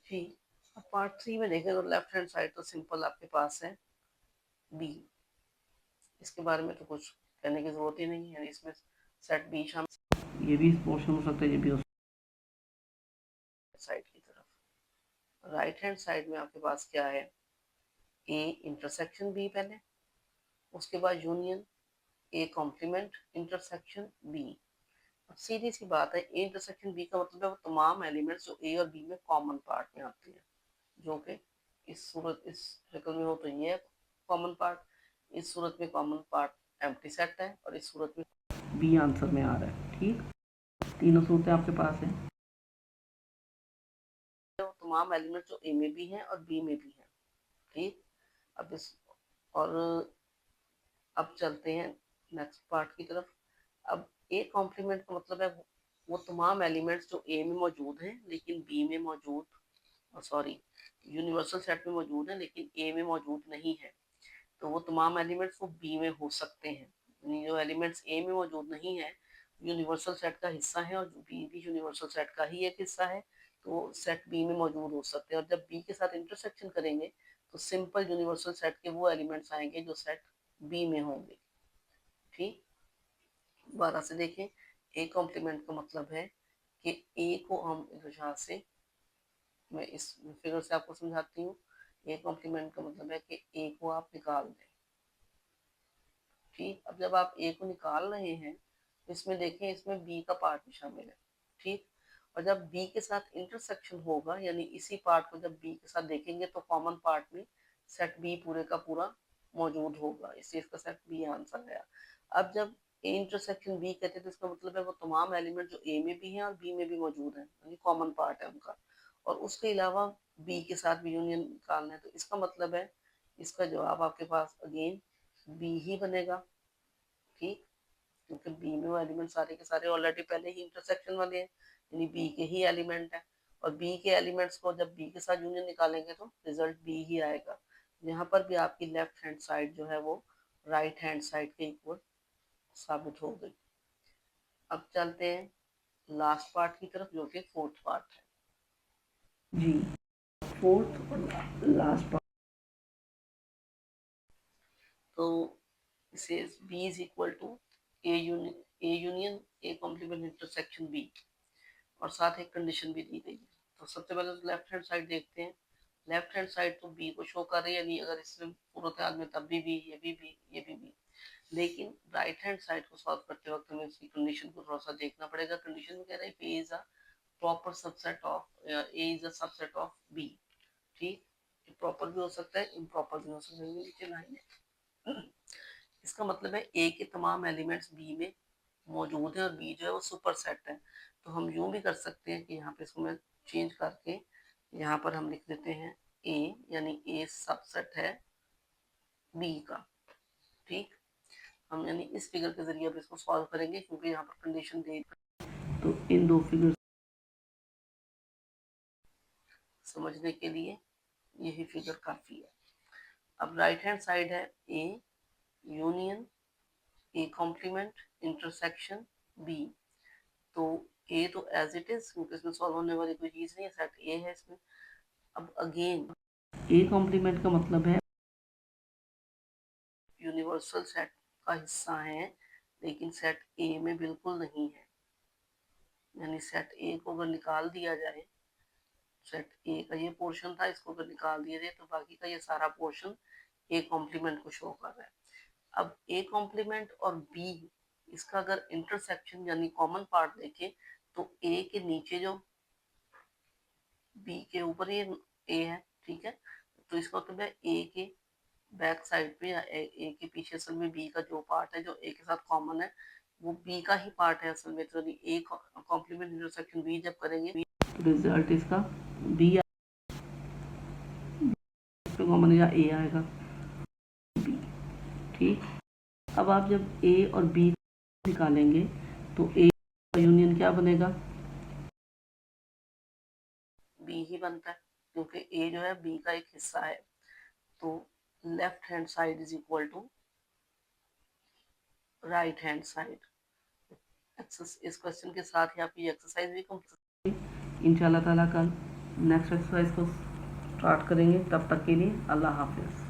ठीक। अब पार्ट 3 में देखें तो लेफ्ट हैंड साइड तो सिंपल आपके पास है बी। इसके बारे में तो कुछ कहने की जरूरत ही नहीं है, इसमें सेट बी शामिल, ये भी पोर्शन हो सकता है, ये भी हो साइड की तरफ। राइट हैंड साइड में आपके पास क्या है, ए इंटरसेक्शन बी पहले, उसके बाद union A complement intersection B. अब सीधी सी बात है, ए इंटरसेक्शन बी का मतलब है वो तमाम एलिमेंट्स जो ए और बी में कॉमन पार्ट में आते हैं, जो कि इस शक्ल में हो तो ये है कॉमन पार्ट, इस सूरत में कॉमन पार्ट एम्प्टी सेट है, और इस सूरत में बी आंसर में आ रहा है। ठीक, तीनों सूरतें आपके पास हैं, तमाम एलिमेंट जो ए में भी हैं और बी में भी हैं। ठीक, अब इस और अब चलते हैं नेक्स्ट पार्ट की तरफ। अब ए कॉम्प्लीमेंट का मतलब है वो तमाम एलिमेंट्स जो ए में मौजूद हैं लेकिन बी में मौजूद, सॉरी, यूनिवर्सल सेट में मौजूद है लेकिन ए में मौजूद नहीं है, तो वो तमाम एलिमेंट्स वो बी में हो सकते हैं। यानी जो एलिमेंट्स ए में मौजूद नहीं है यूनिवर्सल सेट का हिस्सा है, और बी भी यूनिवर्सल सेट का ही एक हिस्सा है, तो सेट बी में मौजूद हो सकते हैं। और जब बी के साथ इंटरसेक्शन करेंगे तो सिंपल यूनिवर्सल सेट के वो एलिमेंट्स आएंगे जो सेट बी में होंगे। ठीक, दोबारा से देखें, ए कॉम्प्लीमेंट का मतलब है कि ए को हम यहाँ से, मैं इस फिगर से आपको समझाती हूँ। ए कॉम्प्लीमेंट का मतलब है कि ए को आप निकाल दें। ठीक, अब जब आप ए को निकाल रहे हैं तो इसमें देखें, इसमें बी का पार्ट भी शामिल है। ठीक, और जब बी के साथ इंटरसेक्शन होगा, यानी इसी पार्ट को जब बी के साथ देखेंगे तो कॉमन पार्ट में सेट बी पूरे का पूरा मौजूद होगा, इसलिए इसका सेट बी आंसर आया। अब जब ए इंटरसेक्शन बी कहते हैं तो इसका मतलब है वो तमाम एलिमेंट जो ए में भी हैं और बी में भी मौजूद हैं, यानी कॉमन पार्ट है उनका, और उसके अलावा बी के साथ भी यूनियन निकालना है, तो इसका मतलब है इसका जवाब आपके पास अगेन बी ही बनेगा। ठीक, क्योंकि बी में वो एलिमेंट सारे के सारे ऑलरेडी पहले ही इंटरसेक्शन वाले हैं, यानी बी के ही एलिमेंट है, और बी के एलिमेंट्स को जब बी के साथ यूनियन निकालेंगे तो रिजल्ट बी ही आएगा। यहाँ पर भी आपकी लेफ्ट हैंड साइड जो है वो राइट हैंड साइड के इक्वल साबित हो गई। अब चलते हैं लास्ट पार्ट की तरफ, जो कि फोर्थ पार्ट है जी। फोर्थ और लास्ट पार्ट, तो इसे B is equal to A union A complement intersection B, और साथ एक कंडीशन भी दी गई है। तो सबसे पहले तो लेफ्ट हैंड साइड देखते हैं। लेफ्ट हैंड साइड तो बी को शो कर रही है, यानी अगर इसमें पूरे हाल में तब भी बी, ये भी बी, ये भी बी। लेकिन राइट हैंड साइड को सॉल्व करते वक्त हमें इसकी कंडीशन को थोड़ा सा देखना पड़ेगा। कंडीशन में कह रहा है A is a proper subset of, A is a subset of B. ठीक, प्रॉपर भी हो सकता है, इम्प्रॉपर भी हो सकता है, नीचे लाइन है। इसका मतलब है ए के तमाम एलिमेंट्स बी में मौजूद है और बी जो है वो सुपर सेट है। तो हम यूं भी कर सकते हैं कि यहाँ पे इसको मैं चेंज करके यहाँ पर हम लिख देते हैं ए, यानी ए सबसेट है बी का। ठीक, हम यानी इस फिगर के जरिए अब इसको सॉल्व करेंगे, क्योंकि यहाँ पर कंडीशन दे, तो इन दो फिगर समझने के लिए यही फिगर काफी है। अब राइट हैंड साइड है A union A complement intersection B, तो ए तो एज इट इज, क्योंकि इसमें सॉल्व होने वाली कोई चीज नहीं है, सेट ए है इसमें। अब अगेन ए कॉम्प्लीमेंट का मतलब है यूनिवर्सल सेट का हिस्सा है लेकिन सेट ए में बिल्कुल नहीं है, यानी सेट ए को अगर निकाल दिया जाए, सेट ए का ये पोर्शन था, इसको अगर निकाल दिया जाए तो बाकी का ये सारा पोर्शन ए कॉम्प्लीमेंट को शो कर रहा है। अब ए कॉम्प्लीमेंट और बी, इसका अगर इंटरसेक्शन यानी कॉमन पार्ट देखें तो ए के नीचे जो बी के ऊपर ये ए है, ठीक है, तो इसका मतलब है ए के बैक साइड पे या ए के पीछे असल में बी का जो पार्ट है जो ए के साथ कॉमन है वो बी का ही पार्ट है असल में। तो ए कॉम्प्लीमेंट इंटरसेक्शन बी जब करेंगे तो रिजल्ट इसका बी कॉमन या ए आएगा बी। ठीक, अब आप जब ए और बी निकालेंगे तो ए का यूनियन क्या बनेगा, बी ही बनता है, क्योंकि ए जो है बी का एक हिस्सा है। तो left hand side is equal to right hand side. इस क्वेश्चन के साथ ही आपकी एक्सरसाइज भी कंप्लीट इंशाल्लाह ताला कल नेक्स्ट एक्सरसाइज को स्टार्ट करेंगे। तब तक के लिए अल्लाह हाफिज़।